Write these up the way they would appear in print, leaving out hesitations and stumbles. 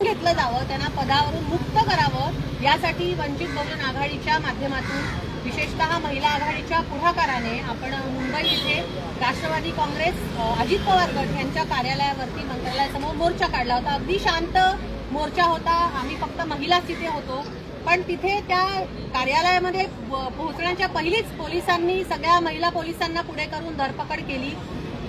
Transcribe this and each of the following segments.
घेतलं जावं, त्यांना पदावरून मुक्त करावं, यासाठी वंचित बहुजन आघाडीच्या माध्यमातून विशेषतः महिला आघाडीच्या पुढाकाराने आपण मुंबई इथे राष्ट्रवादी काँग्रेस अजित पवार गट यांच्या कार्यालयावरती मंत्रालयासमोर मोर्चा काढला होता। अगदी शांत मोर्चा होता, आम्ही फक्त महिलाच तिथे होतो। पण तिथे त्या कार्यालयामध्ये पोहोचण्याच्या पहिलीच पोलिसांनी सगळ्या महिला पोलिसांना पुढे करून धरपकड केली।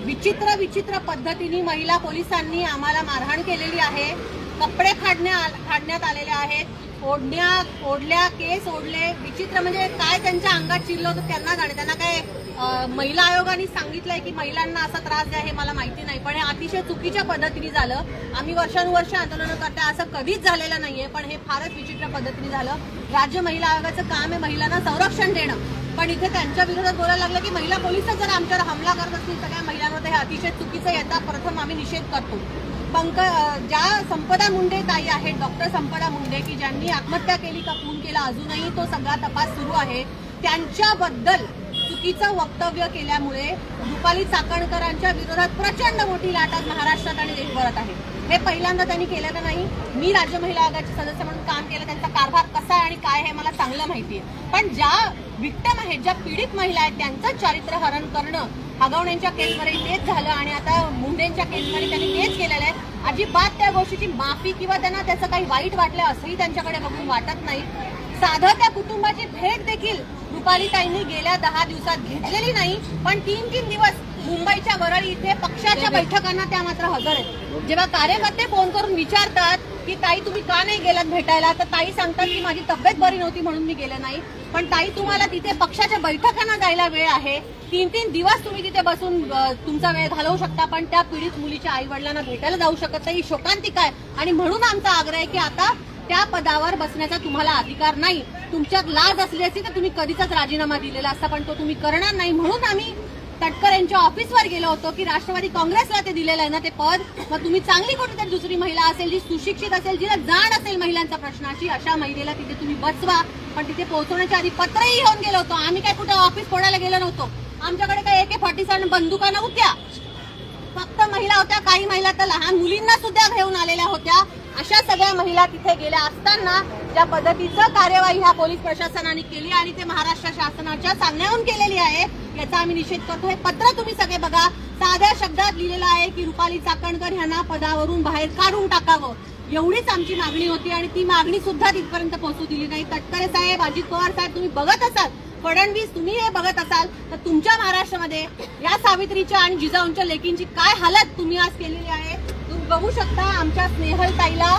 विचित्र पद्धतीने महिला पोलिसांनी आम्हाला मारहाण केलेली आहे, कपडे फाडण्यात आलेले आहेत, ओढल्या, केस ओढले। विचित्र म्हणजे काय त्यांच्या अंगात चिरलं होतं त्यांना जाणे। त्यांना काय महिला आयोगाने सांगितलंय की महिलांना असा त्रास द्या, हे मला माहिती नाही, पण हे अतिशय चुकीच्या पद्धतीने झालं। आम्ही वर्षानुवर्ष आंदोलन करते, असं कधीच झालेलं नाहीये, पण हे फारच विचित्र पद्धतीने झालं। राज्य महिला आयोगाचं काम आहे महिलांना संरक्षण देणं, पण इथे त्यांच्या विरोधात बोलायला लागलं की महिला पोलिसच जर आमच्यावर हमला करत असतील सगळ्या महिलांवर, तर हे अतिशय चुकीचं, याचा प्रथम आम्ही निषेध करतो। ज्या संपदा मुंडे ताई आहेत, डॉक्टर संपदा मुंडे, की ज्यांनी आत्महत्या केली का खून केला अजूनही तो सगळा तपास सुरू आहे, त्यांच्याबद्दल चुकीचं वक्तव्य केल्यामुळे रुपाली चाकणकरांच्या विरोधात प्रचंड मोठी लाट आज महाराष्ट्रात आणि देशभरात आहे। हे पहिल्यांदा त्यांनी केलेलं नाही। मी राज्य महिला आयोगाचे सदस्य म्हणून काम केलं, त्यांचा कारभार कसा आहे आणि काय हे मला चांगलं माहिती आहे, पण ज्या विक्टिम आहेत, ज्या पीडित महिला आहेत, त्यांचं चारित्र्य हरण करणं, हगवण्यांच्या केसमध्ये तेच झालं आणि आता मुंडेंच्या केसमध्ये त्यांनी तेच केलेलं आहे। अजिबात त्या गोष्टीची माफी किंवा त्यांना त्याचं काही वाईट वाटलं असंही त्यांच्याकडे बघून वाटत नाही। साधं त्या कुटुंबाची भेट देखील रुपालीताईंनी गेल्या 10 दिवसात घेतलेली नाही, पण 3 दिवस मुंबईच्या वरळी इथे पक्षाच्या बैठकांना त्या मात्र हजर आहेत। जेव्हा कार्यकर्ते फोन करून विचारतात की ताई तुम्ही का नाही गेलात भेटायला, तर ताई सांगतात की माझी तब्येत बरी नव्हती म्हणून मी गेले नाही। पण ताई तुम्हाला तिथे पक्षाच्या बैठकांना जायला वेळ आहे, 3 दिवस तुम्ही तिथे बसून तुमचा वेळ घालवू शकता, पण त्या पीडित मुलीच्या आई वडिलांना भेटायला जाऊ शकत नाही। शोकांतिका आहे आणि म्हणून आमचा आग्रह आहे की आता त्या पदावर बसण्याचा तुम्हाला अधिकार नाही। तुमच्यात लाज असली असती तर तुम्ही कधीच राजीनामा दिलेला असता, पण तो तुम्ही करणार नाही। म्हणून आम्ही तटकर यांच्या ऑफिसवर गेलो होतो की राष्ट्रवादी काँग्रेसला ते दिलेलं आहे ना ते पद, मग तुम्ही चांगली कुठेतरी दुसरी महिला असेल, जी सुशिक्षित असेल, जिला जाण असेल महिलांच्या प्रश्नाची, अशा महिलेला तिथे तुम्ही बसवा। पण तिथे पोहोचवण्याच्या आधी पत्रही घेऊन गेलो होतो आम्ही, काय कुठे ऑफिस फोडायला गेलो नव्हतो। आमच्याकडे काय AK-47 बंदुका नव्हत्या, फक्त महिला होत्या, काही महिला तर लहान मुलींना सुद्धा घेऊन आलेल्या होत्या। अशा सगळ्या महिला तिथे गेल्या असताना ज्या पद्धतीचं कार्यवाही ह्या पोलीस प्रशासनाने केली आणि ते महाराष्ट्र शासनाच्या सांगण्याहून केलेली आहे, याचा आम्ही निषेध करतो। हे पत्र तुम्ही सगळे बघा, साध्या शब्दात लिहिलेलं आहे की रुपाली चाकणकर यांना पदावरून बाहेर काढून टाकावं, एवढीच आमची मागणी होती आणि ती मागणी सुद्धा तिथपर्यंत पोहोचू दिली नाही। तटकरे साहेब, अजित पवार साहेब, तुम्ही बघत असाल, फडणवीस तुम्ही हे बघत असाल, तर तुमच्या महाराष्ट्रामध्ये या सावित्रीच्या आणि जिजाऊंच्या लेकींची काय हालत तुम्ही आज केलेली आहे, तुम्ही बघू शकता। आमच्या स्नेहल ताईला